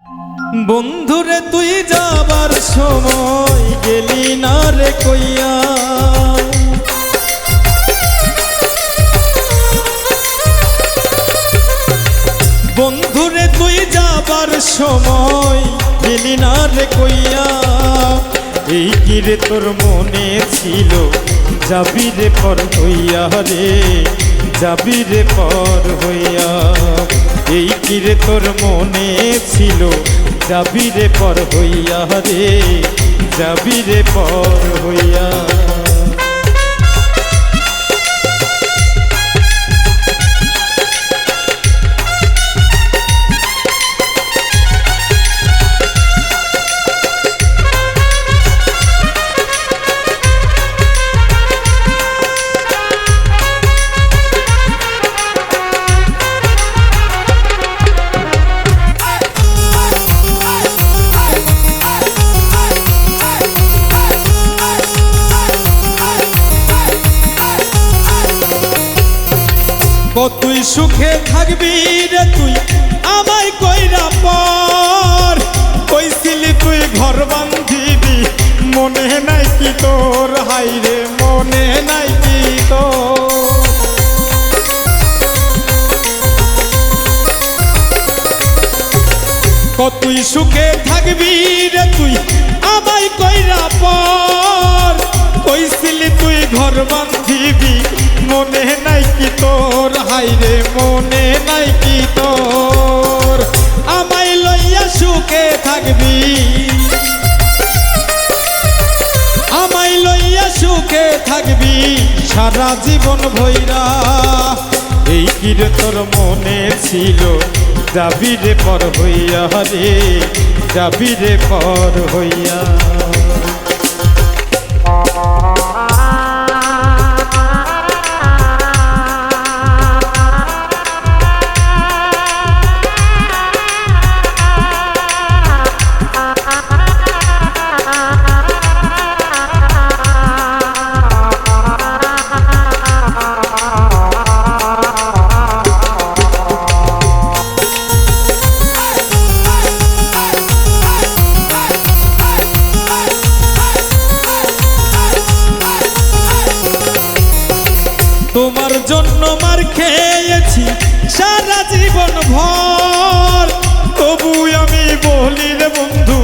বন্ধুরে তুই যাবার সময় গেলি না রে কইয়া, বন্ধুরে তুই যাবার সময় গেলি না রে কইয়া। এই কি রে তোর মনে ছিল যাবি রে পর হইয়া রে, যাবি রে পর হইয়া। এই কি রে তোর মনে ছিল যাবি রে পর হইয়া রে, যাবি রে পর হইয়া। কতই সুখে থাকবি রে তুই আমায় কইরা পর, কইছিলি তুই ঘর বান্ধিবি মনে নাই কি তোর, হাই রে মনে নাই কি তোর। কতই সুখে থাকবি রে তুই আমায় কইরা পর, কইছিলি তুই ঘর বান্ধিবি মনে নাই কি তোর, হাই রে মনে নাই কি তোর। আমায় লইয়া সুখে থাকবি, আমায় লইয়া সুখে থাকবি সারা জীবন ভৈরা। এই কি রে তোর মনে ছিল যাবি রে পর হইয়া রে, যাবি রে পর হইয়া। তোমার জন্য মার খেয়েছি সারা জীবন ভর, তবু আমি বলি রে বন্ধু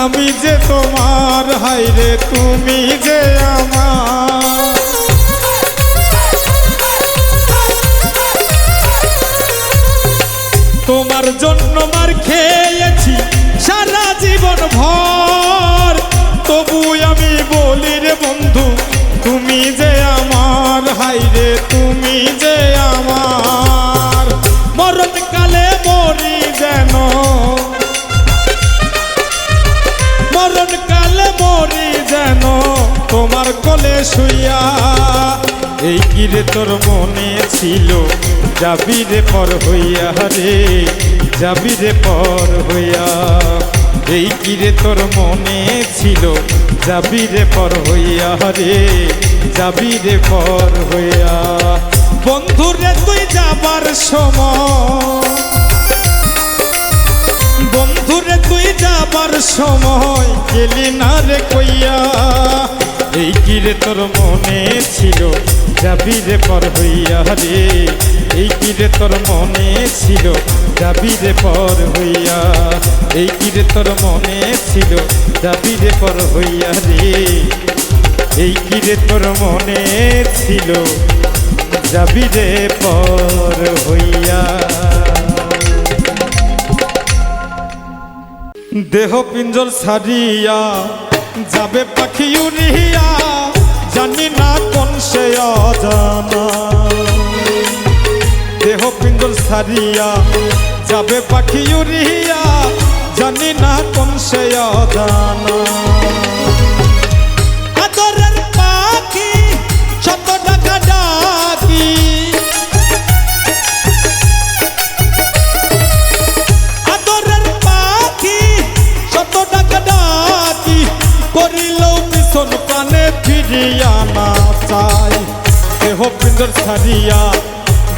আমি যে তোমার, হাই রে তুমি যে আমার। তোমার জন্য মার খেয়েছি সারা জীবন ভর, তবু আমি বলি রে বন্ধু তুমি যে আমার, হাই রে তুমি যে আমার। মরণ কালে মরি যেন, মরণ কালে মরি যেন তোমার কোলে শুইয়া। এই কি রে তোর মনে ছিল যাবি রে পর হইয়া রে, যাবি রে পর হইয়া। এই কি রে তোর মনে ছিল যাবি রে পর হইয়া রে, যাবি রে পর হইয়া। বন্ধুরে তুই যাবার সময়, বন্ধুরে তুই যাবার সময় গেলি না রে কইয়া। এই কি রে তোর মনে ছিল যাবি রে পর হইয়া রে, এই কি রে তোর মনে ছিল যাবি রে পর হইয়া। এই কি রে তোর মনে ছিল যাবি রে পর হইয়া রে, এই কি রে তোর মনে ছিল যাবি রে পর হইয়া। দেহ পিঞ্জর ছাড়িয়া যাবে পাখি উড়িয়া, জানি না কোন সে অজানা। দেহ পিঞ্জর ছাড়িয়া যাবে পাখি উড়িয়া, জানি না কোন সে অজানা। আদরের পাখি শত টাকা ডাকি, আদরের পাখি শত টাকা ডাকি, করিলেও পিছন পানে ফিরিয়া না চাই। দেহ পিঞ্জর ছাড়িয়া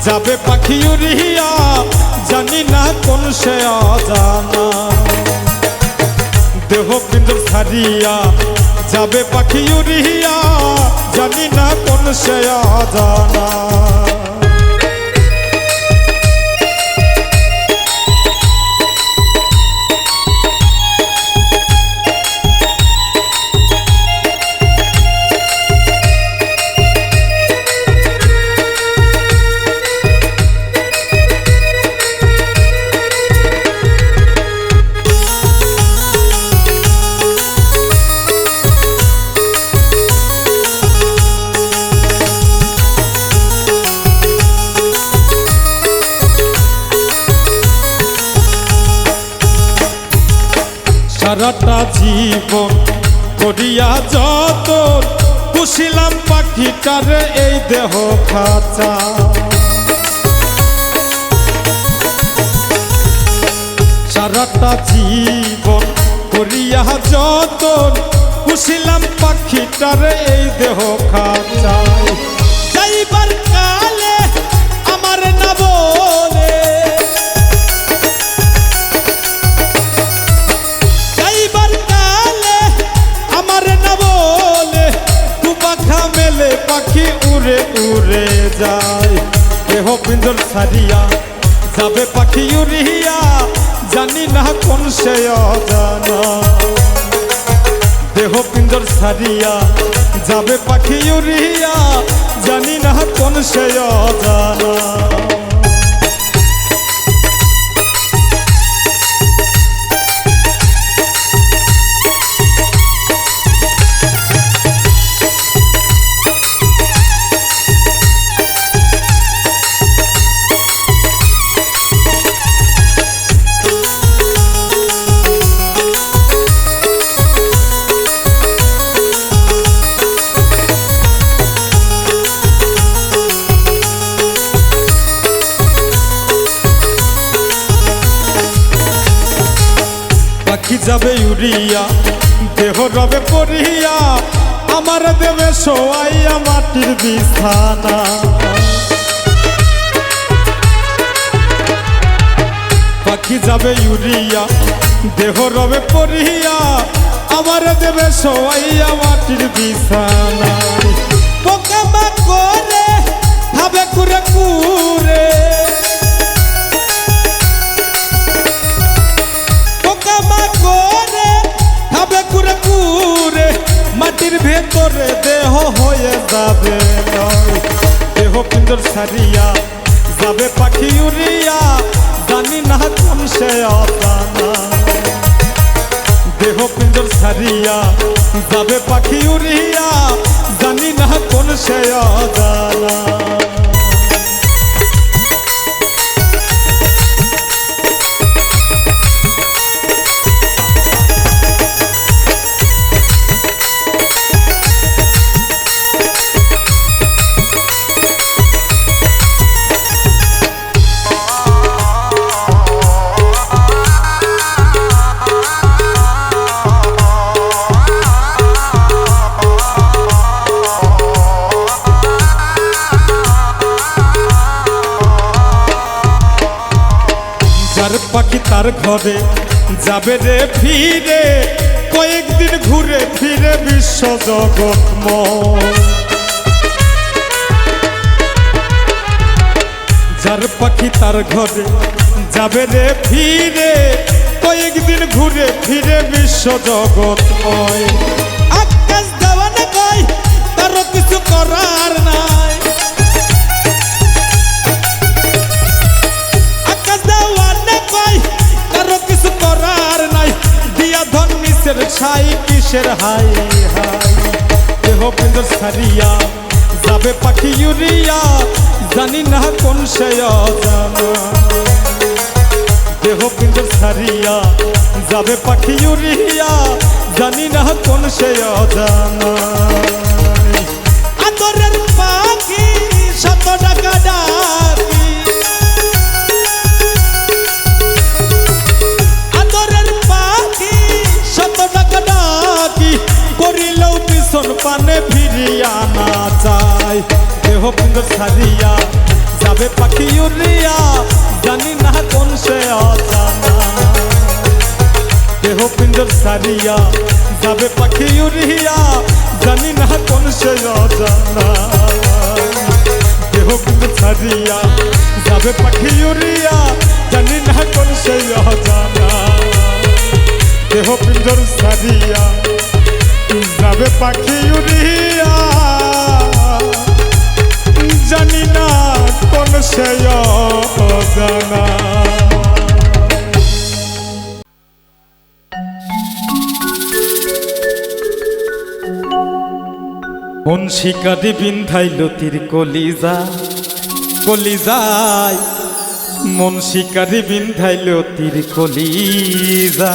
যাবে পাখি উড়িয়া, জানি না কোন সে অজানা। ছাড়িয়া যাবে পাখি উড়িয়া, জানি না কোন সে অজানা। সারাটা জীবন করিয়া যতন, পুষিলাম পাখিটার এই দেহ খাঁচা। সারাটা জীবন করিয়া যতন, পুষিলাম পাখিটার এই দেহ খাঁচায়। যাইবার কালে আমার না বলে, পাখি উড়ে উড়ে যায়। দেহ পিঞ্জর ছাড়িয়া যাবে পাখি উড়িয়া, জানি না কোন সে অজানা। দেহ পিঞ্জর ছাড়িয়া যাবে পাখি উড়িয়া, জানি না কোন সে অজানা। পাখি যাবে উড়িয়া, দেহ রবে পড়িয়া, আমার দেবে শোয়াইয়া মাটির বিছানা। পাখি যাবে উড়িয়া, দেহ রবে পড়িয়া, আমার দেবে শোয়াইয়া মাটির বিছানা। পোকামা করে খাবে কুরে কুরে, মাটির ভেতরে দেহ হয়ে যাবে নয়। দেহ পিঞ্জর ছাড়িয়া যাবে পাখি উড়িয়া, জানি না কোন সে অজানা। দেহ পিঞ্জর ছাড়িয়া যাবে পাখি উড়িয়া, জানি না কোন সে অজানা। যার পাখি তার ঘরে যাবে রে ফিরে, কয়েকদিন ঘুরে ফিরে বিশ্ব জগৎময়। যার পাখি তার ঘরে যাবে রে ফিরে, কয়েকদিন ঘুরে ফিরে বিশ্ব জগৎময়। আকাশ দেওয়ানে কয় তারও কিছু করার নাই, ছাই কিসের হাই হাই। দেহ পিঞ্জর ছাড়িয়া যাবে পাখি উড়িয়া, জানি না কোন সে অজানা। দেহ পিঞ্জর ছাড়িয়া যাবে পাখি উড়িয়া, জানি না কোন সে অজানা। আদরের পাখি শত টাকা ডাকি, করিলেও পিছন পানে ফিরিয়া না চাই। দেহ পিঞ্জর ছাড়িয়া যাবে পাখি উড়িয়া, জানি না কোন সে অজানা। দেহ পিঞ্জর ছাড়িয়া যাবে পাখি উড়িয়া জানি না কোন সে অজানা দেহ কিন্তু ছাড়িয়া যাবে পাখি উড়িয়া জানি না কোন সে অজানা দেহ পিঞ্জর ছাড়িয়া যাবে পাখি উড়িয়া জানি না কোন সে অজানা। কোন শিকারি বিন্ধাইল তীর কলিজা কলিজায় মন শিকারি বিন্ধাইল তীর কলিজা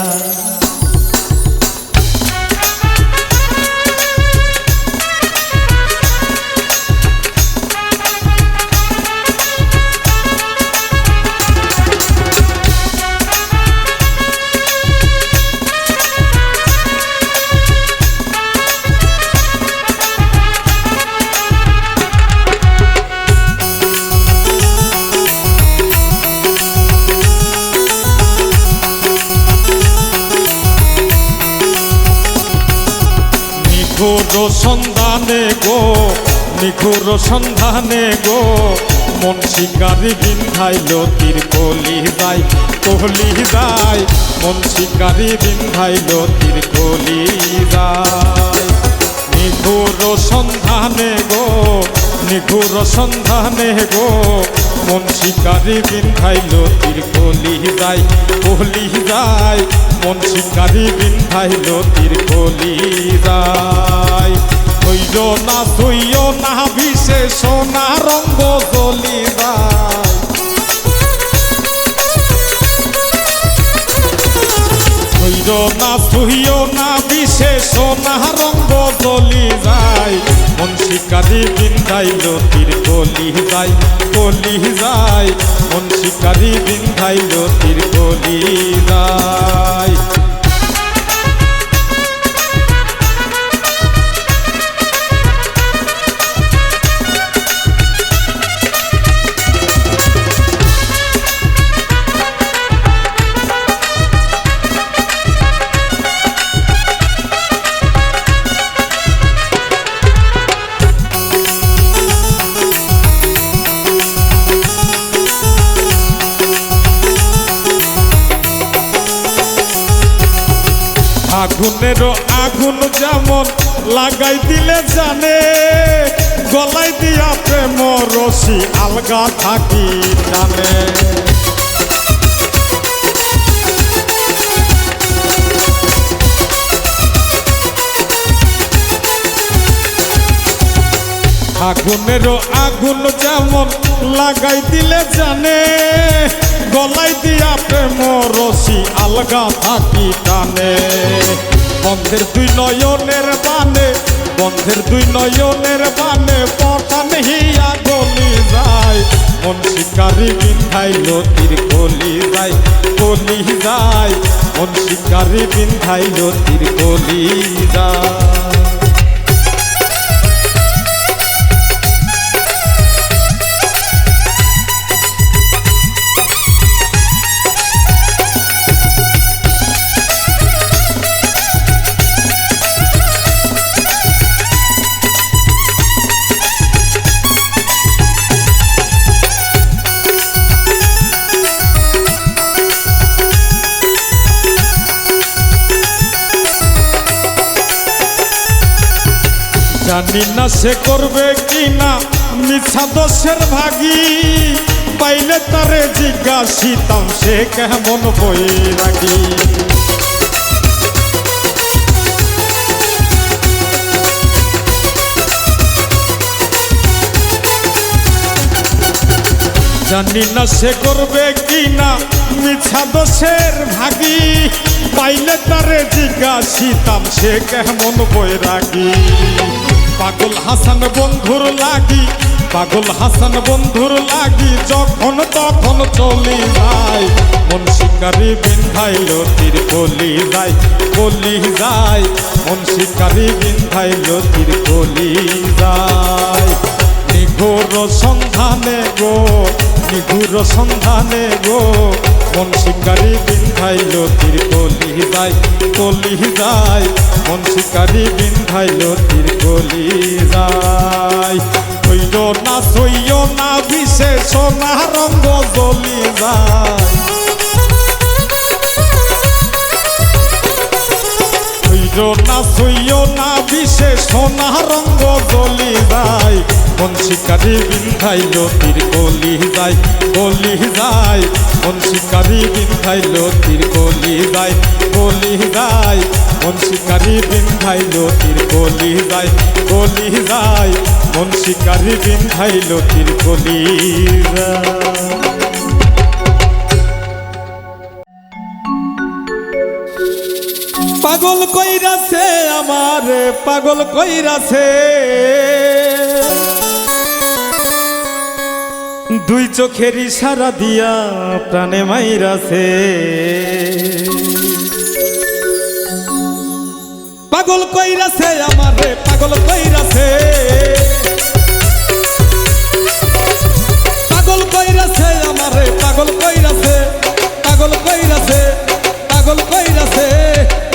নিঘুর সন্ধানে গো নিঘুর সন্ধানে গো মন শিকারি বিন্ধাইল তীর কলিজায় কলিজায় মন শিকারি বিন্ধাইল তীর কলিজায় নিঘুর সন্ধানে গো নিঘুর সন্ধানে গো মন শিকারি বিন্ধাইল তীর কলিজায় কলিজায় মন শিকারি বিন্ধাইল তীর কলিজায় হইল না সইও না ভিসে সোনা রঙ্গ জ্বলি যায় হইল না সইও না ভিসে সোনা রঙ্গ জ্বলি যায় মন শিকারি বিন্ধাইল তীর কলিজায় কলিজায় মন শিকারি বিন্ধাইল তীর কলিজায়। আগুনের আগুন যেমন লাগাই দিলে জানে গলায় দিয়া প্রেম রশি আলগা থাকি টানে আগুনের আগুন যেমন লাগাই দিলে জানে গলায় দিয়া প্রেম রশি আলগা থাকি টানে বন্ধের দুই নয়নের বানে বন্ধের দুই নয়নের বানে পটান হিয়া গলি যায় মন শিকারি বিন্ধাইল তীর কলিজায় কলিজায় মন শিকারি বিন্ধাইল তীর কলিজায়। জানি না সে করবে কিনা মিছা দোষের ভাগী পাইলে তারে জিজ্ঞাসিতাম সে কেমন বৈরাগী জানি না সে করবে কিনা মিছা দোষের ভাগী পাইলে তারে জিজ্ঞাসিতাম সে কেমন বৈরাগী পাগল হাসান বন্ধুর লাগি পাগল হাসান বন্ধুর লাগি যখন তখন চলি যায় মন শিকারি বিন্ধাইল তীর কলিজায় কলিজায় মন শিকারি বিন্ধাইল তীর কলিজায় নিঘুর সন্ধানে গো নিঘুর সন্ধানে গো মন শিকারি বিন্ধাইল তীর কলি যায় কলি যায় মন শিকারি বিন্ধাইল তীর কলি যায় সইও না বিশেষ না রঙ্গ জ্বলি যায় সইও না বিশেষ না রঙ্গ জ্বলি যায় মন শিকারি বিন্ধাইল তীর কলি যায় কলি যায় মন শিকারি বিন্ধাইল তীর কলি যায় কলি যায় মন শিকারি বিন্ধাইল তীর কলি যায় কলি যায় মন শিকারি বিন্ধাইল তীর কলি যায়। পাগল কইরাছে আমার পাগল কইরাছে দুই চোখের ইশারা দিয়া প্রাণে মাইরাছে পাগল কইরাছে আমার পাগল কইরাছে পাগল কইরাছে আমার পাগল কইরাছে পাগল কইরাছে পাগল কইরাছে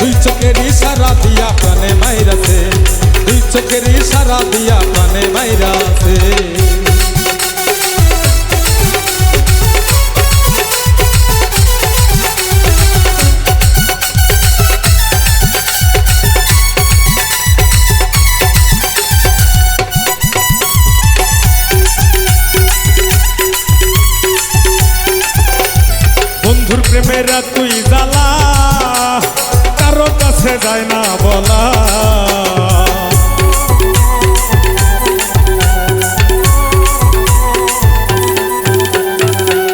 দুই চোখের ইশারা দিয়া প্রাণে মাইরাছে দুই চোখের ইশারা দিয়া প্রাণে মাইরাছে বন্ধুর প্রেমেরা তুই জ্বালা কারো কাছে যায় না বলা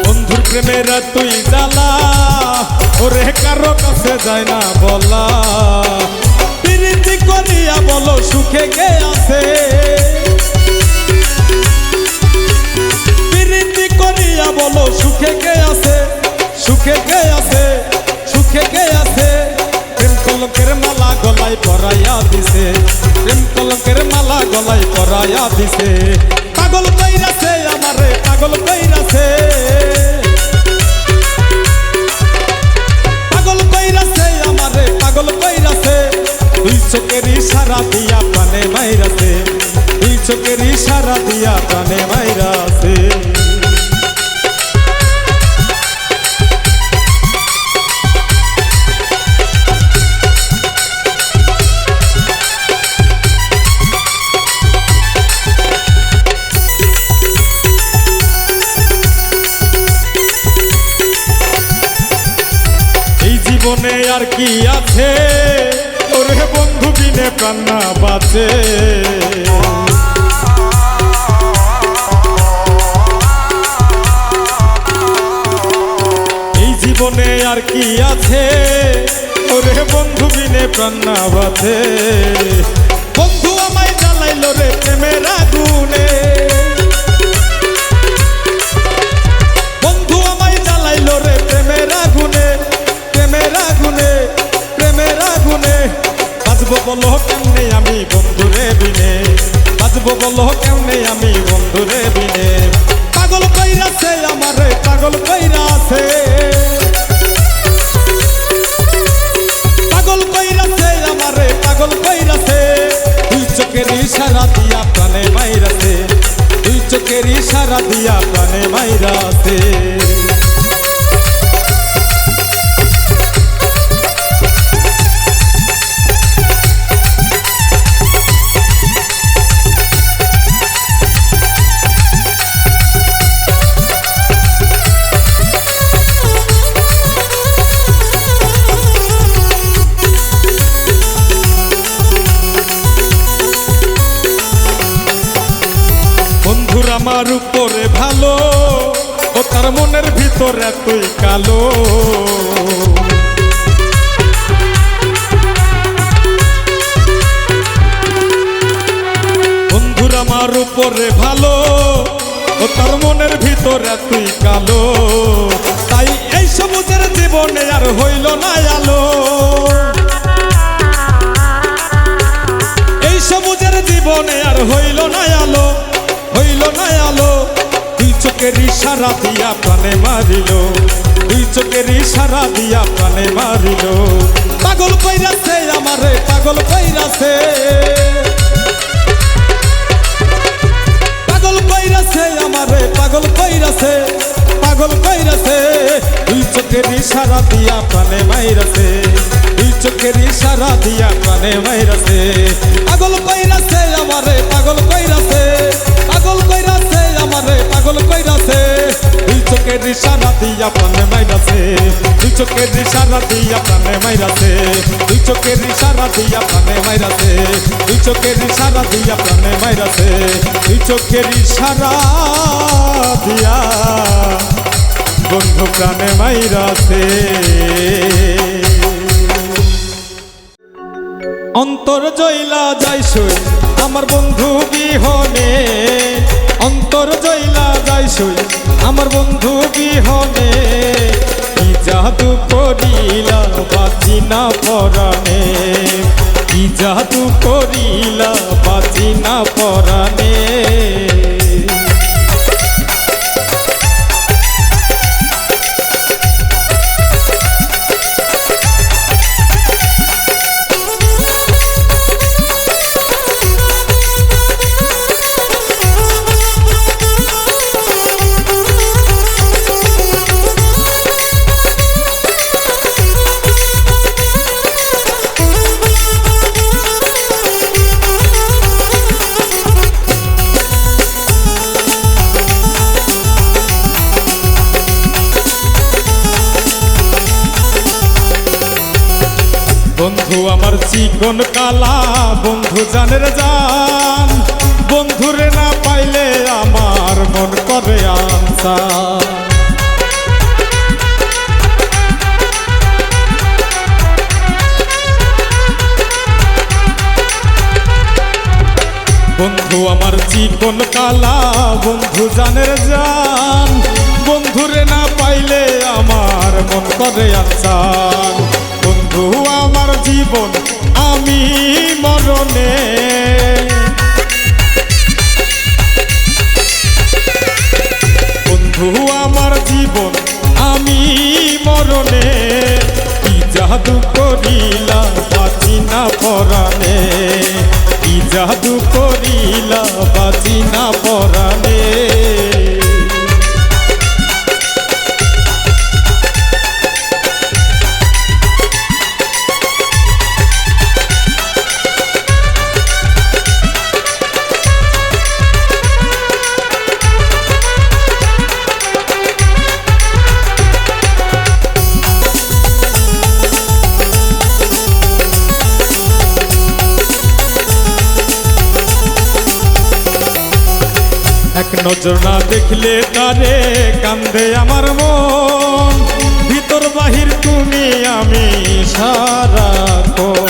বন্ধুর প্রেমেরা তুই জ্বালা ওরে কারো কাছে যায় না বলা প্রীতি করিয়া বলো সুখে কে আছে প্রীতি করিয়া বলো সুখে কে আছে সুখে কে আছে সুখে কে আছে প্রেম কলঙ্কের মালা গলায় পরাইয়া দিছে প্রেম কলঙ্কের মালা গলায় পরাইয়া দিছে পাগল কইরাছে আমারে পাগল কইরাছে পাগল কইরাছে আমারে পাগল কইরাছে দুই চোখের ইশারা দিয়া প্রাণে মাইরাছে দুই চোখের ইশারা দিয়া প্রাণে মাইরাছে জীবনে আর কি আছে ওরে বন্ধু বিনে প্রাণ না বাঁচে এই জীবনে আর কি আছে ওরে বন্ধু বিনে প্রাণ না বাঁচে বন্ধু আমায় জ্বালাইল রে প্রেমের আগুনে বন্ধু আমায় জ্বালাইল রে প্রেমের আগুনে প্রেমের আগুনে প্রেমের আগুনে বাজবো বলো কেমনে আমি বন্ধুরে বিনে বাজবো বলো কেমনে আমি বন্ধুরে বিনে পাগল কইরাছে আমারে পাগল কইরাছে পাগল কইরাছে আমারে পাগল কইরাছে দুই চোখের ইশারা দিয়া প্রাণে মাইরাছে দুই চোখের ইশারা দিয়া প্রাণে মাইরাছে আমার উপরে ভালো ও তার মনের ভিতরে তুই কালো বন্ধুর আমার উপরে ভালো ও তার মনের ভিতরে তুই কালো তাই এই সবুজের জীবনে আর হইল না আলো এই সবুজের জীবনে আর হইল না আলো হইল না আলো তুই চোখ চোখের ইশারা দিয়া প্রাণে মারিল, দুই চোখের ইশারা দিয়া প্রাণে মারিল। পাগল কইরাছে আমারে, পাগল কইরাছে, পাগল কইরাছে আমারে, পাগল কইরাছে, পাগল কইরাছে। দুই চোখের ইশারা দিয়া প্রাণে মাইরাছে, দুই চোখের ইশারা দিয়া প্রাণে মাইরাছে। পাগল কইরাছে আমারে, পাগল কইরাছে, পাগল কইরাছে আমারে, পাগল কইরাছে। দুই চোখের ইশারা দিয়া প্রাণে মাইরাছে, দুই চোখের ইশারা দিয়া প্রাণে মাইরাছে, দুই চোখের ইশারা দিয়া প্রাণে মাইরাছে, দুই চোখের ইশারা দিয়া প্রাণে মাইরাছে, দুই চোখের ইশারা দিয়া বন্ধু প্রাণে মাইরাছে। অন্তর জইলা যাইছই আমার বন্ধু বিহনে, অন্তর জইলা যাইছই আমার বন্ধু বিহনে। কি জাদু করিলা বাঁচি না পরাণে, কি জাদু করিলা বাঁচি না পরাণে। বন্ধু আমার চিকন কালা, বন্ধু জানের জান, বন্ধুরে না পাইলে আমার মন করে আনসার। বন্ধু আমার চিকন কালা, বন্ধু জানের জান, বন্ধুরে না পাইলে আমার মন করে আনসার। বন্ধু আমার জীবন আমি মরণে, বন্ধু আমার জীবন আমি মরণে। কি জাদু করিলা বাঁচি না পরাণে, কি জাদু করিলা বাঁচি না পরাণে। এক নজর না দেখলে তারে কান্দে আমার মন, ভিতর বাহির তুমি আমি সারাক্ষণ।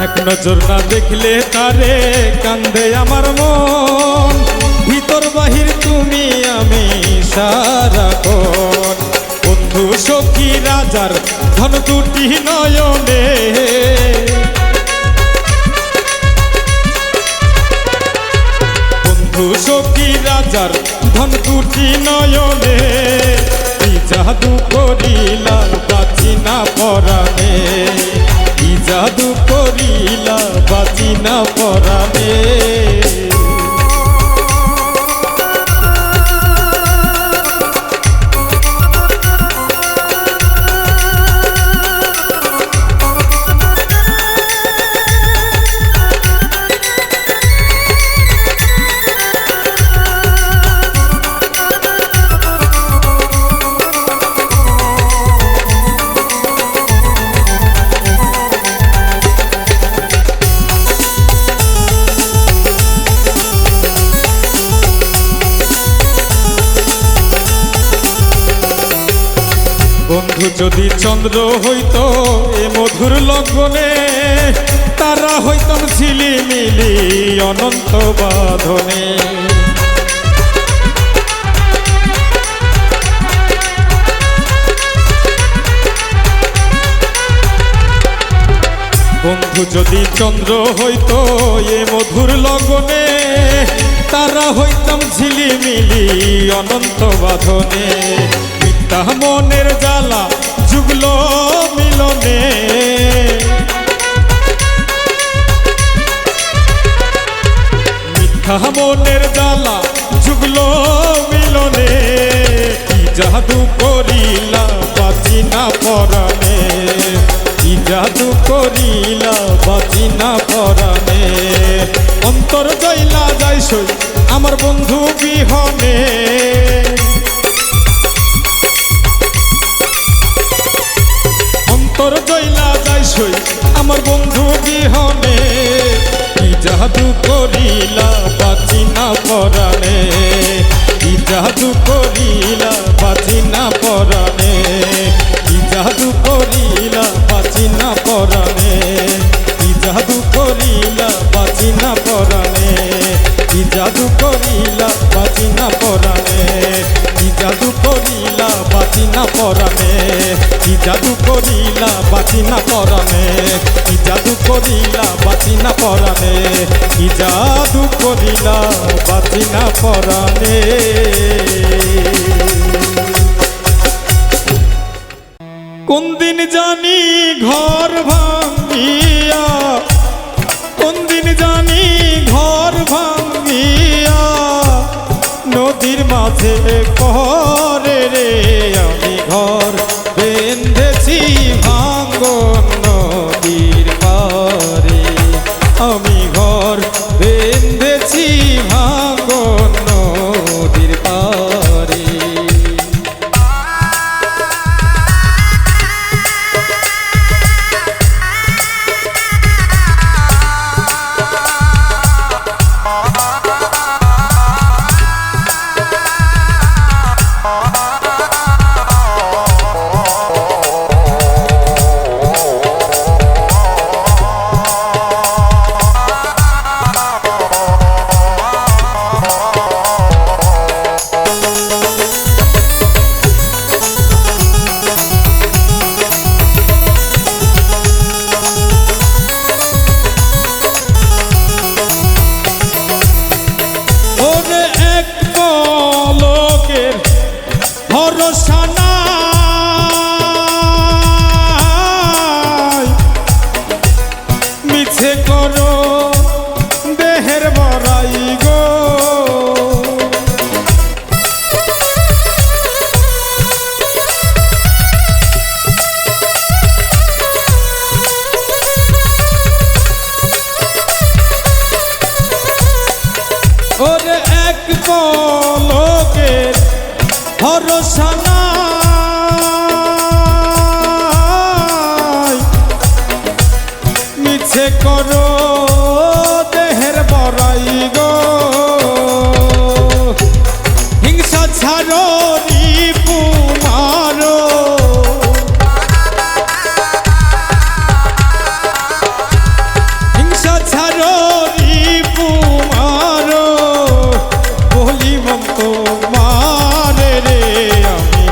এক নজর না দেখলে তারে কান্দে আমার মন, ভিতর বাহির তুমি আমি সারাক্ষণ। বন্ধু সখী রাজার ধন দুটি নয়নে, বন্ধু সখী রাজার ধন দুটি নয়নে। কি জাদু করিলা বাঁচি না পরাণে, কি জাদু করিলা বাঁচি না পরাণে। বন্ধু যদি চন্দ্র হইতো এ মধুর লগনে, তারা হইতাম ঝিলিমিলি অনন্ত বাঁধনে। যদি চন্দ্র হইতো এ মধুর লগনে, তারা হইতাম ঝিলিমিলি অনন্ত বাঁধনে। মিথ্যা মনের জ্বালা যুগল মিলনে, মিথ্যা মনের জ্বালা যুগল মিলনে। কি জাদু করিলা বাঁচি না পরাণে, কি জাদু করিলা বাঁচি না পরাণে। অন্তর জয়লা যায় সই আমার বন্ধু বিহনে, অন্তর জয়লা যায় সই আমার বন্ধু বিহনে। কি জাদু করিলা বাঁচি না পরাণে, কি জাদু করিলা বাঁচি না পরাণে, কি জাদু করিলা বাঁচি না পরাণে, কি জাদু করিলা বাঁচি না পরাণে, কি জাদু করিলা বাঁচি না পরাণে, কি জাদু করিলা বাঁচি না পরাণে, কি জাদু করিলা বাঁচি না পরাণে, কি জাদু করিলা বাঁচি না পরাণে, কি জাদু করিলা বাঁচি না পরাণে। কোন দিন জানি ঘর ভাঙ্গিয়া, কোন দিন জানি ঘর ভাঙ্গিয়া নদীর মাঝে পরে রে। আমি ঘর বেঁধেছি ভাঙ্গন নদীর পারে, আমি ঘর বেঁধেছি ভাঙ্গন নদীর পারে। ভরসা নাই মিছে করো দেহের বড়াই গো, ওরে এক পলকের ভরসা নাই মিছে করো দেহের বড়াই গো। হিংসা ছাড়ো রিপু মারো, হিংসা ছাড়ো রিপু মারো। বলি মন্ত মারে রে, আমি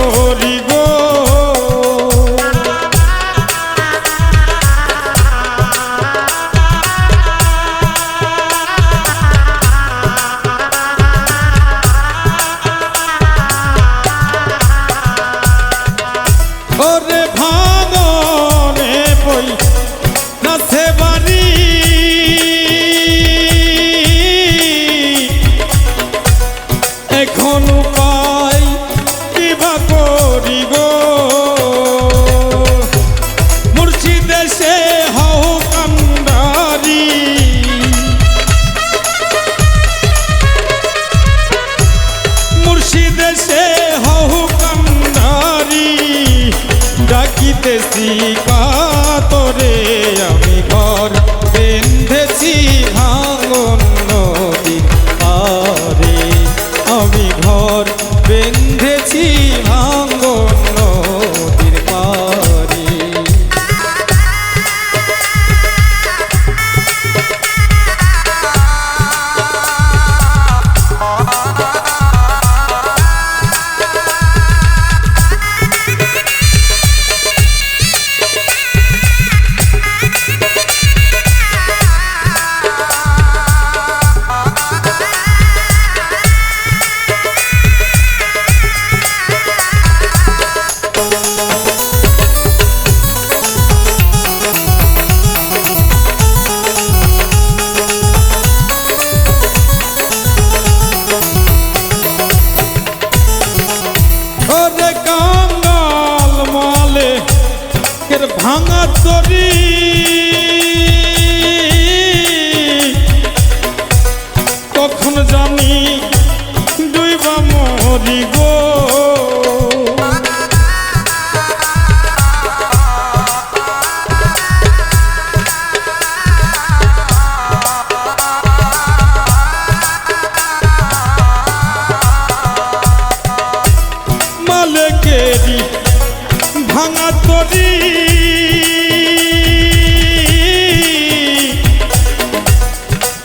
করি গো। ওরে ভাঙনে বই নাচে বাড়ি, এখন উপায় কিবা করি গো। মুর্শিদে সে হও কান্ডারি, মুর্শিদে সে হও কান্ডারি, ডাকিতেছি কাতরে আমি ঘর বেঁধেছি ভাঙন নদীর পারে, আমি ঘর বেঁধেছি ভাঙন নদীর পারে। ওরে কাঙ্গাল মালে এর ভাঙা তরি, কখন জানি ডুইবা মরি গো। মালেকেরি ভাঙা তরি,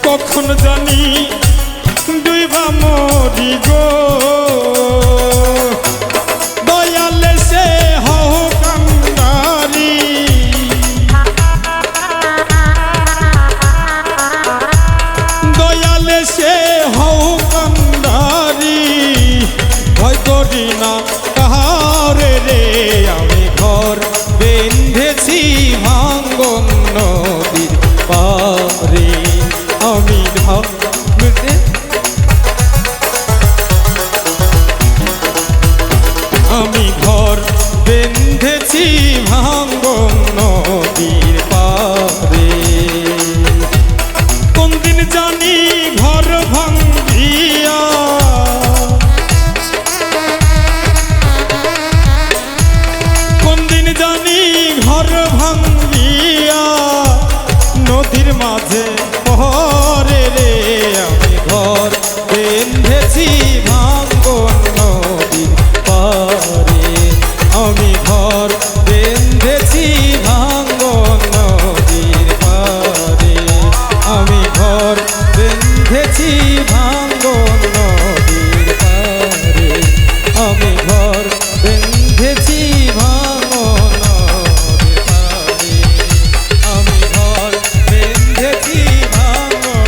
কখন জানি ডুইবা মরি গো। দয়ালে সে হও কান্ডারি, দয়ালে সে হও কান্ডারি, ভয় করি না কাহারে রে, আমি ঘর বেঁধেছি ভাঙন নদীর পারে, আমি আমি ঘর বেঁধেছি ভাঙন নদীর পারে। কোন দিন জানি ঘর ভাঙ্গিয়া, কোন দিন জানি ঘর ভাঙ্গিয়া নদীর মাঝে পরে রে, আমি ঘর বেঁধেছি ভাঙন নদীর পারে, আমি ঘর বেঁধেছি ভাঙন নদীর পারে, আমি ঘর বেঁধেছি ভাঙন নদীর পারে, আমি ঘর বেঁধেছি ভাঙন নদীর পারে, আমি ঘর বেঁধেছি ভাঙন নদীর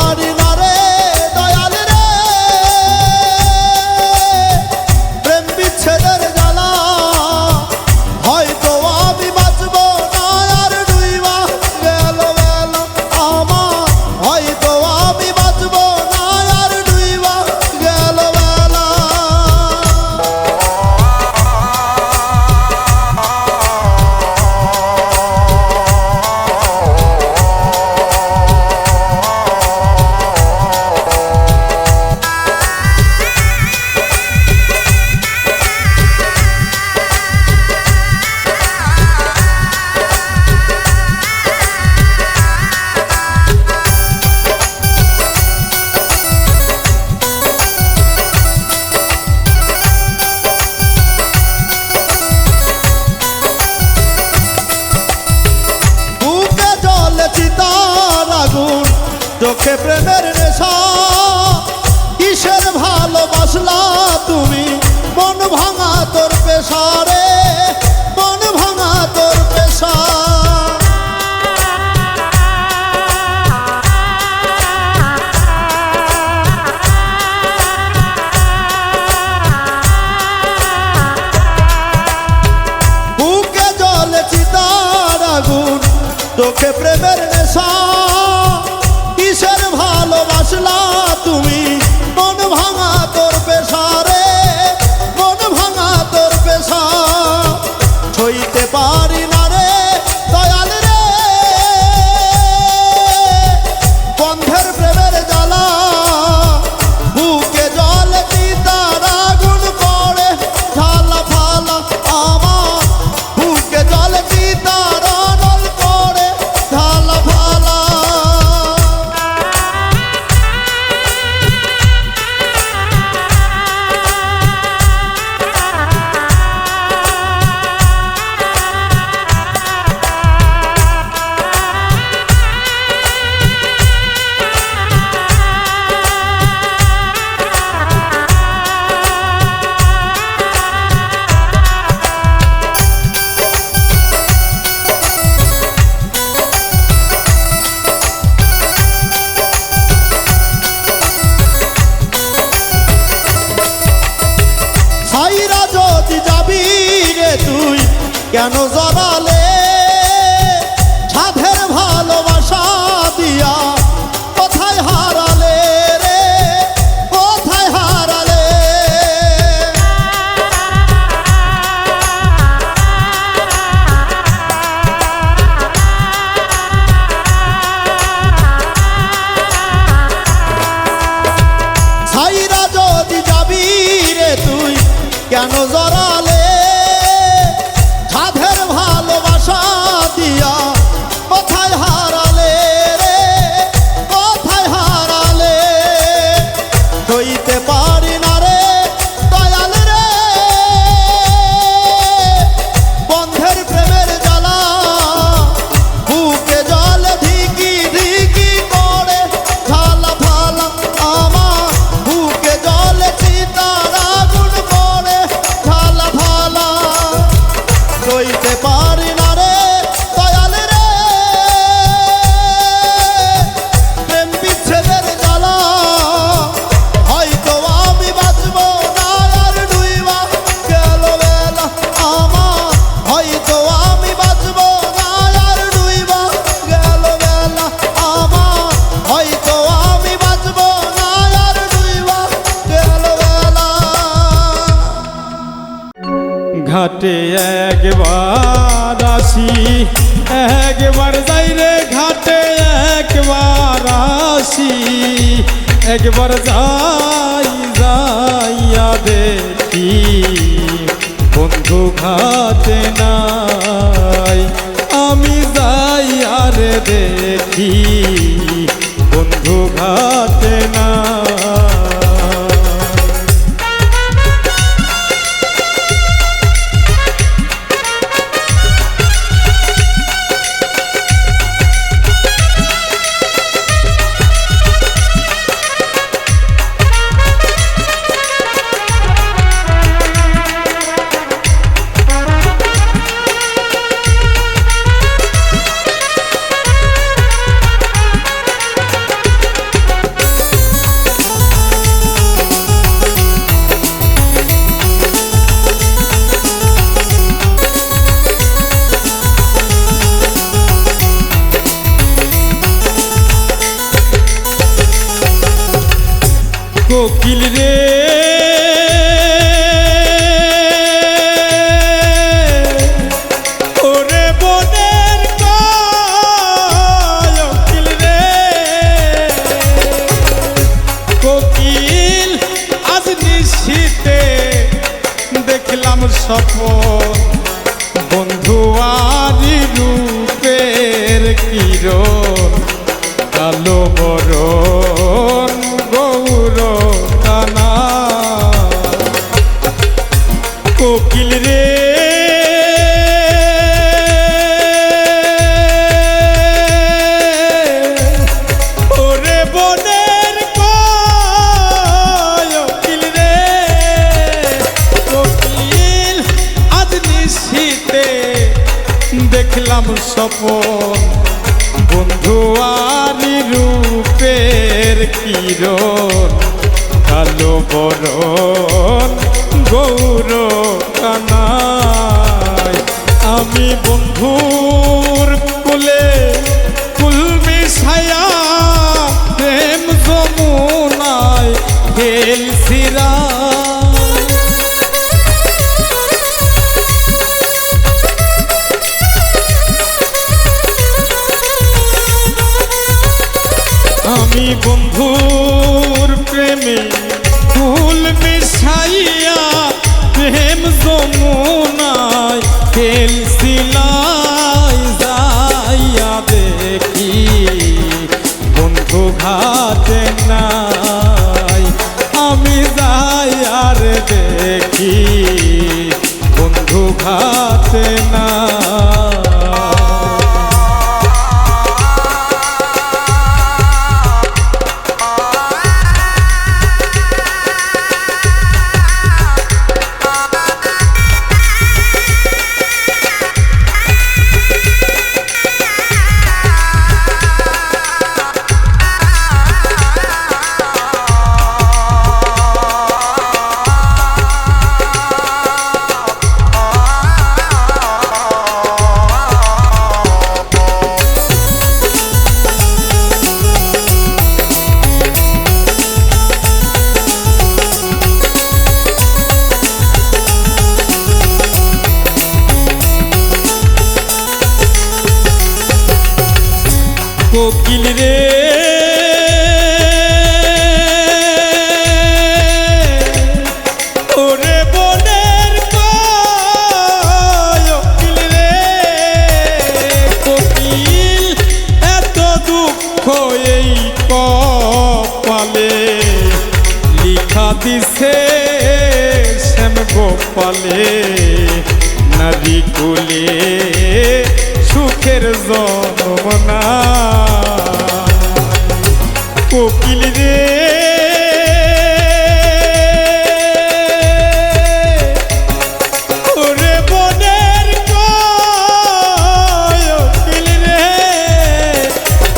পারি না রে দয়াল রে প্রেম বিচ্ছেদের জ্বালা হয়তো আমি বাঁচব না আর ডুইবা গেল বেলা আমার হয়তো আমি বাঁচব না আর ডুইবা গেল বেলা চোখে প্রেমের নেশা কিসের ভালোবাসলা তুমি মন ভাঙা তোর পেশা রে মন ভাঙা তোর পেশা বুকে জলে চিতার আগুন চোখে প্রেমের নেশা কিসের ভালোবাসলা তুমি মন ভাঙা তোর পেশা রে মন ভাঙা তোর পেশা ছইতে পারি না রে দয়াল রে বন্ধের প্রেমের জ্বালা বুকে জল চিতার আগুন পড়ে ঝালা ফালা আমার বুকে জল চিতার আগুন পড়ে ঝালা ফালা ছাইরা যদি যাবি রে তুই কেন জড়ালে সাধের ভালোবাসা দিয়া কোথায় হারালে রে কোথায় হারালে ছাইরা যদি যাবি রে তুই কেন জড়ালে সাধের ভালোবাসা দিয়া কোথায় হারালে রে কোথায় হারালে সইতে পারি না রে দয়াল রে বন্ধের প্রেমের জ্বালা বুকে জল ধিকি ধিকি করে ঝালা ফালা আমার বুকে জল চিতার আগুন পড়ে ঝালা ফালা সইতে পারি না রে দয়াল রে প্রেম বিচ্ছেদের জ্বালা হয়তো আমি বাঁচব না আর ডুইবা গেল বেলা আমার হয়তো আমি বাঁচব না আর ডুইবা গেল বেলা আমার হয়তো আমি বাঁচব না আর ডুইবা গেল বেলা ঘাটে একবার আসি একবার যাই রে ঘাটে একবার আসি একবার যাই যাইয়া দেখি বন্ধু ঘাটে নাই আমি যাই আর দেখি বন্ধু ঘাটে নাই কোকিল রে ওরে বনের কোকিল রে কোকিল আজ নিশীথে দেখলাম স্বপন বন্ধু আরি রূপের কিরণ কালো বরণ গৌর কানা কোকিল রে ওরে বনের কোকিল রে কোকিল আজ নিশীথে দেখলাম স্বপন বন্ধু আরি রূপের কিরণ কালো বরণ গৌর কানাই আমি বন্ধুর কুলে কুল মিশায়া প্রেম যমুনায় খেলছিরা আমি বন্ধুর প্রেমে ফুল মিশাইয়া প্রেম যমুনায় খেলছিলাই যাইয়া দেখি বন্ধু ঘাটে নাই আমি যাই আর দেখি বন্ধু ঘাটে না কোকিল রে ওরে বনের কোকিল রে কোকিল এত দুঃখ এই কপালে লিখা দিছে শ্যাম গোপালে নারী কুলে সুখের জন্মনা কোকিল রে ওরে বনের কোকিল রে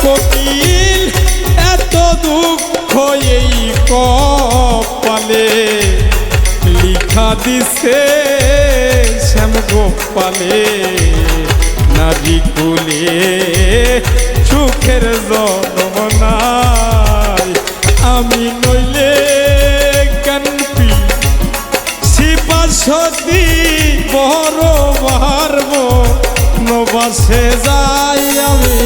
কোকিল এত দুঃখ এই কপালে লিখা দিছে শ্যাম গোপালে নারী কুলে সুখের জন্মনাই আমি নইলে কানপি শিবাসতি বড় বারব নবাসে যাই আমি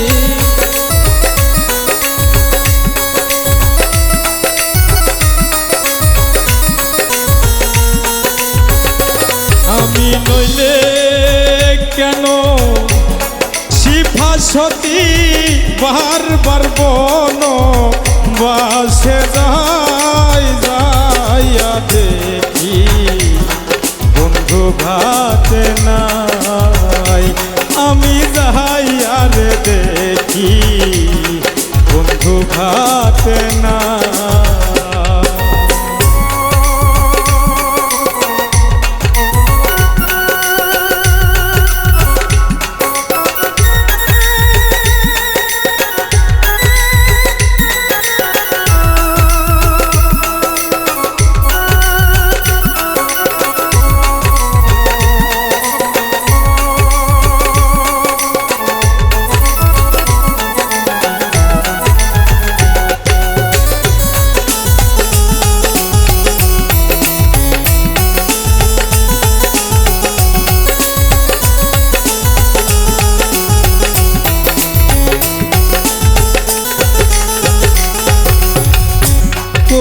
নইলে কেন শিফাসতি বারবার বন বাসে যাই যাইয়া দেখি বন্ধু ঘাটে নাই আমি যাই আর দেখি বন্ধু ঘাটে না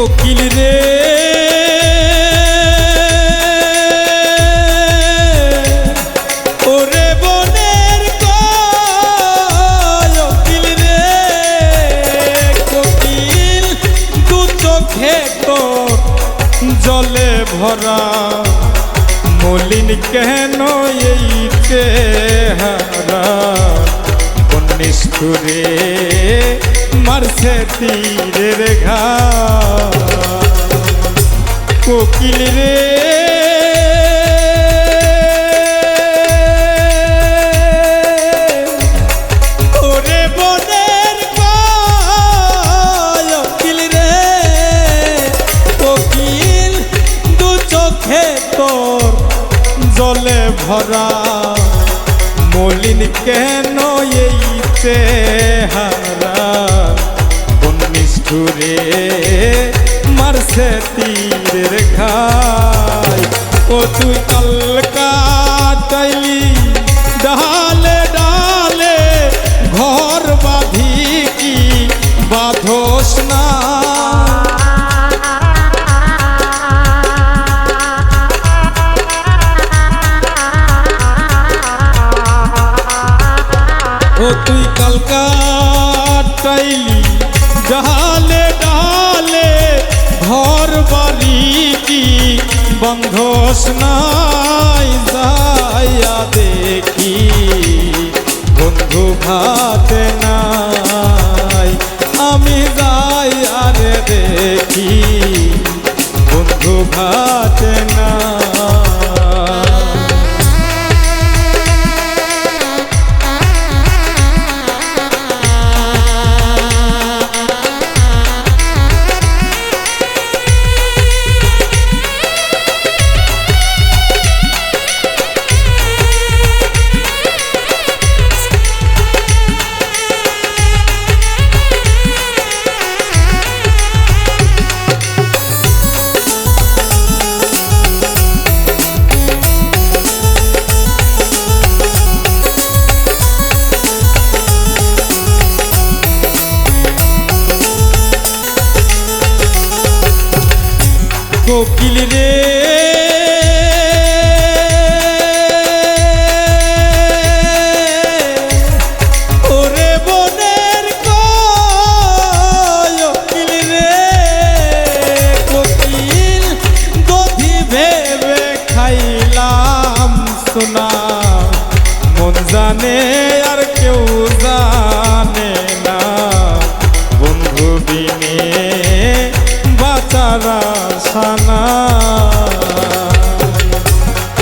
কোকিল রে ওরে বনের কোকিল রে কোকিল দু চোখে তোর জলে ভরা মলিন কেন এই চেহারা কোন নিষ্ঠুরে মারছে তীরের ঘাট কোকিল রে ওরে বনের কোকিল রে কোকিল দু চোখে তোর জলে ভরা মলিন কেন এই চেহারা কোন নিষ্ঠুরে মারছে তীরের ঘাই ও তুই কলকাতাইলি ডালে ডালে ঘর বাঁধি কি বাঁধোস না ও তুই কলকাতাইলি ডালে ডালে ঘর বাড়ি কি বন্ধোস নাই যাইয়া দেখি বন্ধু ভাতে নাই আমি যাই আর দেখি বন্ধু ভাতে না কোকিল রে ওরে বনের কোকিল রে কোকিল দধি ভেবে খাইলাম সোনা মন জানে আর কেউ জানে না বন্ধু বিনে বাঁচারা সানা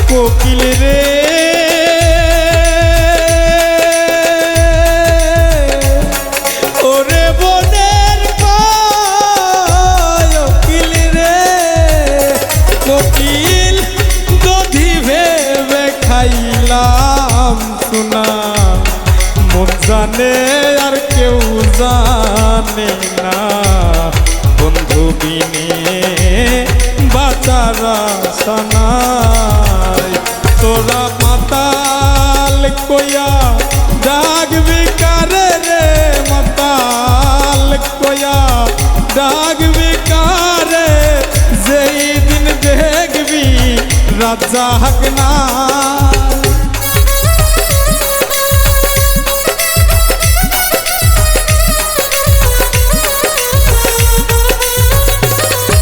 কোকিল রে ওরে বনের কোকিল রে কোকিল দধি ভেবে খাইলাম সোনা মন জানে আর কেউ জানে না বন্ধু বিনে বাঁচারা সানাই তোরা মাতাল কইয়া ডাকবি কারে রে মাতাল কইয়া ডাকবি কারে যেই দিন দেখবি রাজা হক না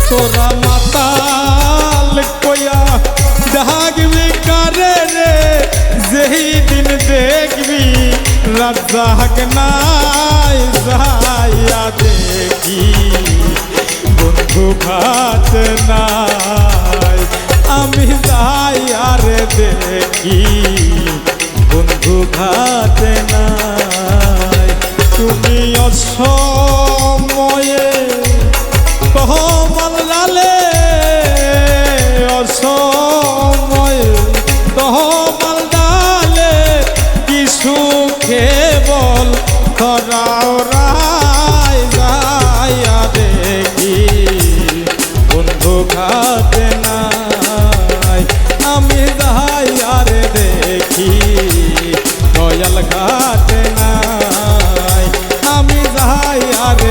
তোরা মাতাল কইয়া ডাকবি কারে রে যেই দিন দেখবি রাজা হক নাই যাইয়া দেখি বন্ধু ভাত নাই আমি যাই আর দেখি বন্ধু ভাত নাই তুমি অসময়ে কহমল লালে অসময় কহমল ডালে কি সুখে বল খরাও রায় যাইয়া দেখি বন্ধু খাতে নাই আমি যাই আর দেখি দয়াল ঘাটে নাই আমি যাই আর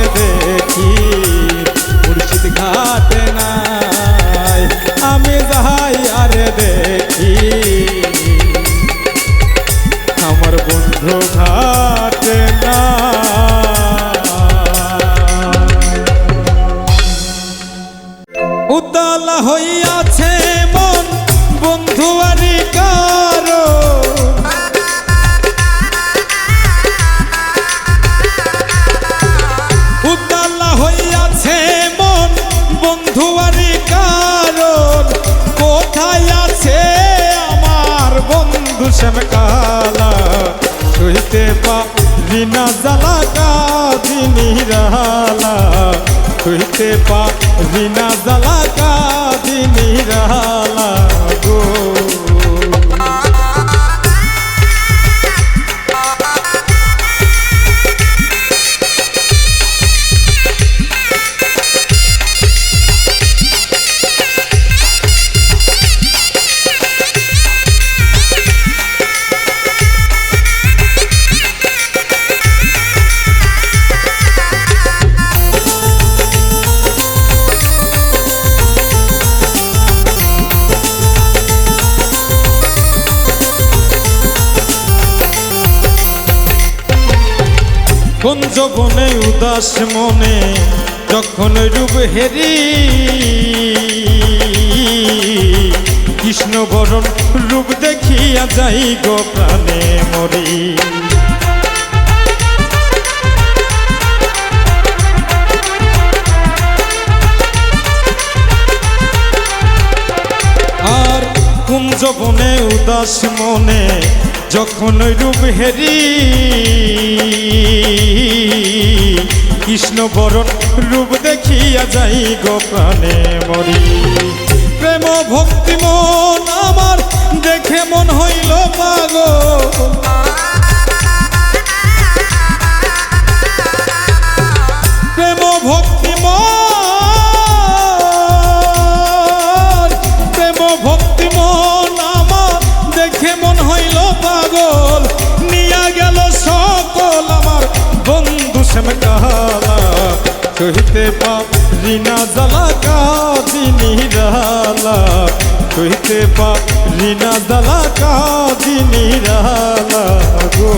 উতালা হইয়াছে মন বন্ধুয়ারি কারো, উতালা হইয়াছে মন বন্ধুয়ারি কারণ, কোথায় আছে আমার বন্ধু শ্যামকালা, সইতে পারি না জ্বালা কাঁদি নিরালা, সইতে পারি না জ্বালা কাঁদি নিরালা গো। কোন যৌবনে উদাস মনে যখন রূপ হেরি, কৃষ্ণ বরণ রূপ দেখিয়া যাই গো প্রাণে মরি। আর কোন যৌবনে উদাস মনে যখন রূপ হেরি, কৃষ্ণ বরণ রূপ দেখিয়া যাই গো প্রাণে মরি। প্রেম ভক্তি মন আমার দেখে মন হইল পাগল, প্রেম ভক্তি মন, প্রেম ভক্তি মন আমার দেখে মন হইল পাগল, নিয়া গেল সকল আমার বন্ধু শ্যামকালা, সইতে পারি না জ্বালা কাঁদি নিরালা, সইতে পারি না জ্বালা কাঁদি নিরালা গো।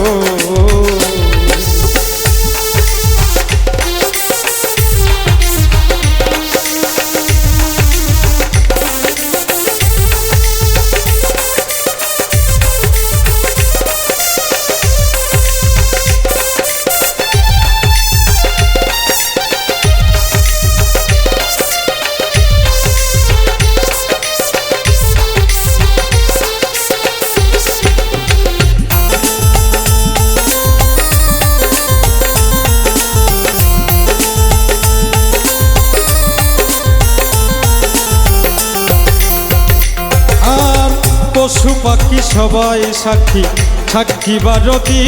পশু পাখি সবাই সাক্ষী, সাক্ষী বারতি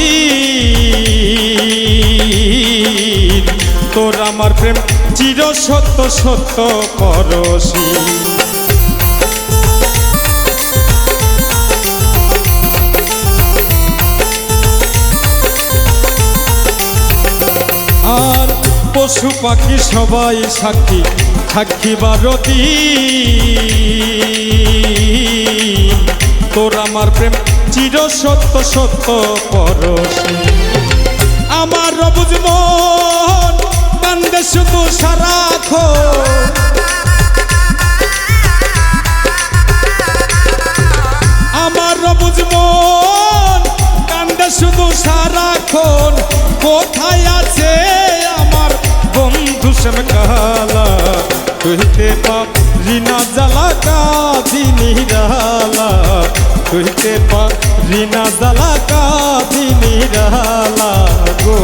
তোর আমার প্রেম চির সত্য সত্য পরশী। আর পশু পাখি সবাই সাক্ষী, সাক্ষী বারতি তোর আমার প্রেম চির সত্য সত্য পরশী। আমার রবুজ মন কান্দে শুধু সারাক্ষণ, আমার রবুজ মন কান্দে শুধু সারাক্ষণ, কোথায় আছে আমার বন্ধু শ্যামকালা, সইতে পারি না জ্বালা কাঁদি নিরালা, সইতে পারি না জ্বালা কাঁদি নিরালা গো।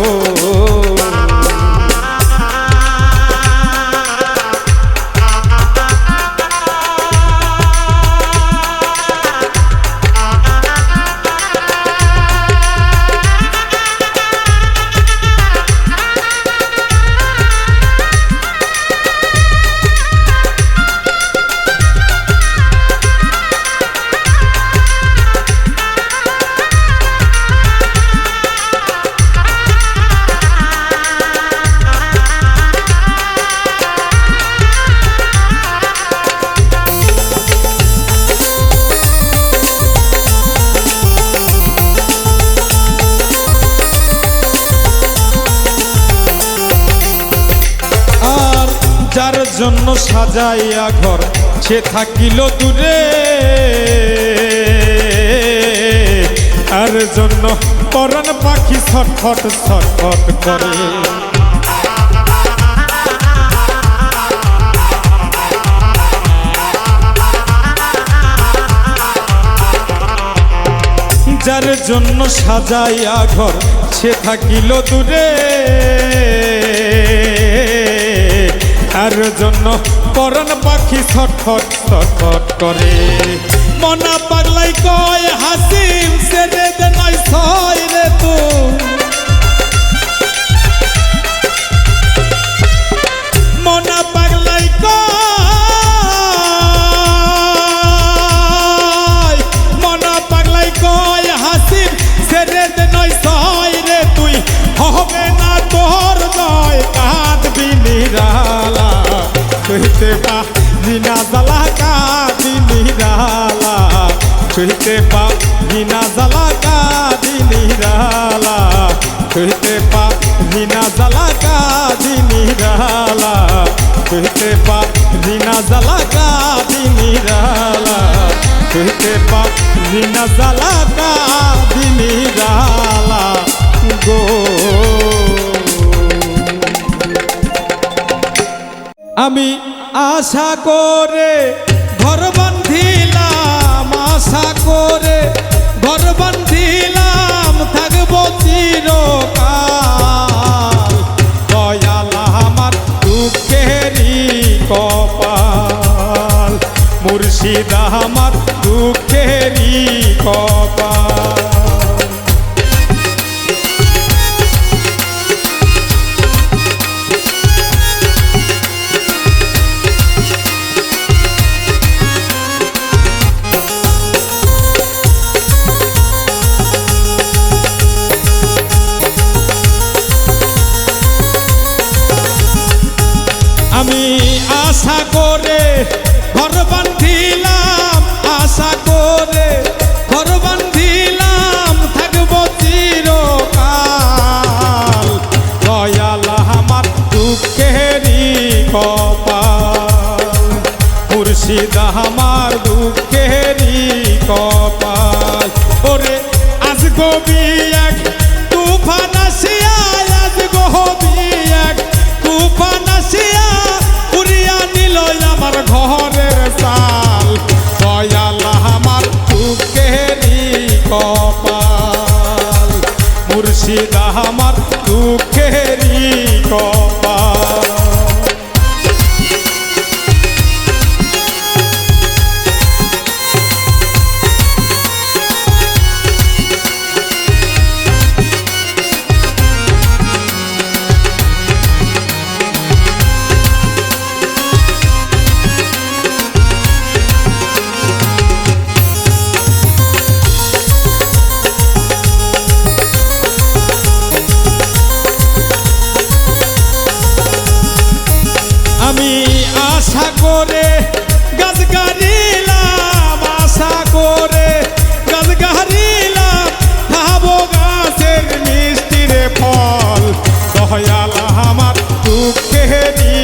যার জন্য সাজাইয়া ঘর সে থাকিল দূরে, তার জন্য পরাণ পাখি ছটফট ছটফট করে। যার জন্য সাজাইয়া ঘর সে থাকিল দূরে, তার জন্য পরাণ পাখি ছটফট ছটফট করে। মনা পাগলাই কয় হাসিম ছেড়ে দে নাই ছয় রে তো, মনা পাগলাই কয়, মনা পাগলাই কয় হাসিম ছেড়ে দে নাই ছয় রে তুই, হবে না তোর জয় কাঁদবি নিরালা, সইতে পারি না জ্বালা কাঁদি নিরালা, সইতে পারি না জ্বালা কাঁদি নিরালা, সইতে পারি না জ্বালা কাঁদি নিরালা, সইতে পারি না জ্বালা কাঁদি নিরালা, সইতে পারি না জ্বালা কাঁদি নিরালা গো। আমি আশা করে ঘর বান্ধিলাম, আশা করে ঘর বান্ধিলাম, থাকবো চিরকাল, দয়াল আমার দুঃখেরই কপাল, মুর্শিদ আমার দুঃখেরই কপাল। আমি আশা করে ঘর বান্ধিলাম, আশা করে ঘর বান্ধিলাম, থাকবো চিরকাল, দয়াল আমার দুঃখেরই কপাল, মুর্শিদ আমার দুঃখেরই কপাল। ওরে আজ গবি এক তুফান আসিয়া, আজ গবি এক তুফান আসিয়া, উড়িয়া নিল আমার ঘরের চাল, দয়াল আমার দুঃখেরই কপাল, মুর্শিদ আমার দুঃখেরই কপাল। আমি আশা করে গাছ গাড়িলাম, আশা করে গাছ গাড়িলাম, খাবো গাছের মিষ্টির ফল, দয়াল আমার দুঃখেরই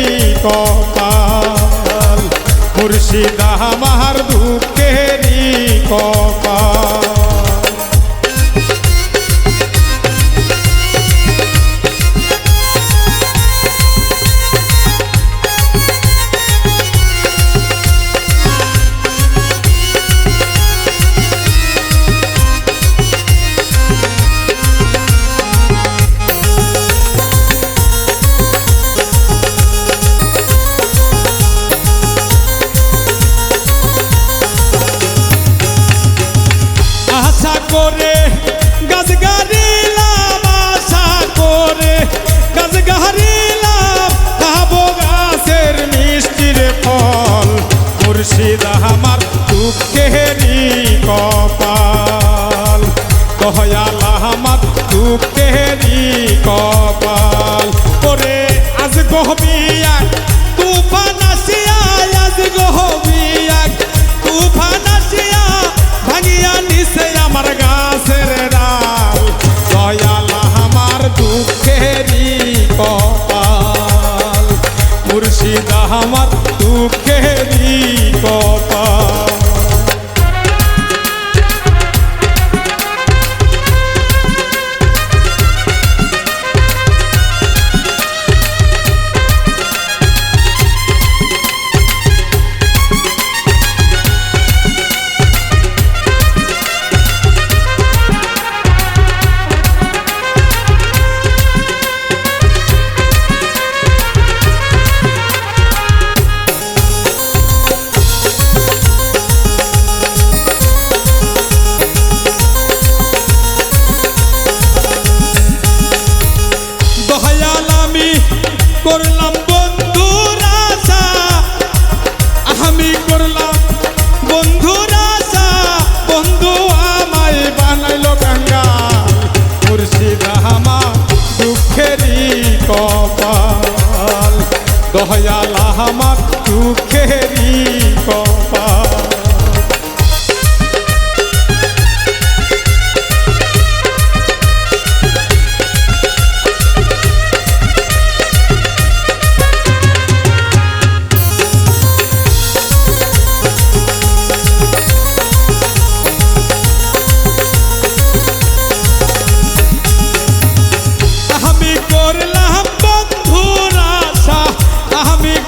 কপাল, মুর্শিদ আমার দুঃখেরই কপাল। করে গাছ গাড়িলাম, আশা করে গাছ গাড়িলাম, খাবো গাছের মিষ্টির ফল, মুর্শিদ আমার দুঃখেরই কপাল, দয়াল আমার দুঃখেরই কপাল। ওরে আজ গহবি এক তুফান আসিয়া, আজ গহবি এক তুফান আসিয়া, ভাঙিয়া নিছে আমার গাছের ডাল, দয়াল আমার দুঃখেরই কপাল, মুর্শিদ আমার দুঃখেরই কপাল। করলাম বন্ধুর আশা, আমি করলাম বন্ধুর আশা, বন্ধু আমায় বানাইলো কাঙ্গাল। মুর্শিদ আমার দুঃখেরই কপাল, দয়াল আমার দুঃখেরই কপাল।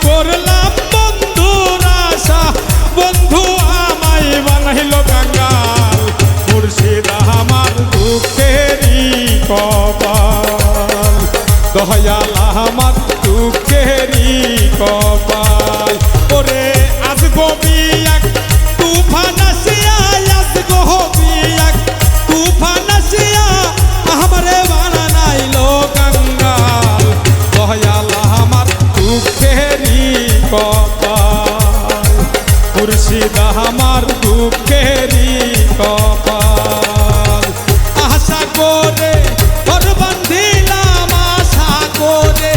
করলাম বন্ধুর আশা, বন্ধু আমায় বানাইলো কাঙ্গাল। মুর্শিদ আমার দুঃখেরই কপাল, দয়াল আমার দুঃখেরই কপাল। ওরে আজ গবি এক তুফান আসিয়া, আজ গবি এক তুফান আসিয়া, আমারে বানাইলো কাঙ্গাল। দয়াল আমার দুঃখেরই কপাল, মুর্শিদ আমার দুঃখেরই কপাল। আশা করে ঘর বান্ধিলাম, আশা করে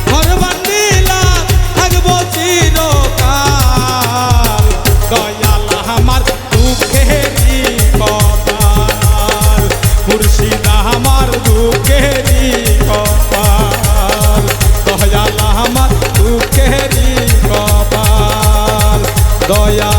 ঘর বান্ধিলাম, থাকবো চিরকাল। দয়াল আমার দুঃখেরই কপাল, মুর্শিদ আমার দুঃখেরই কপাল। দয়াল আমার দুঃখেরই কপাল, দয়া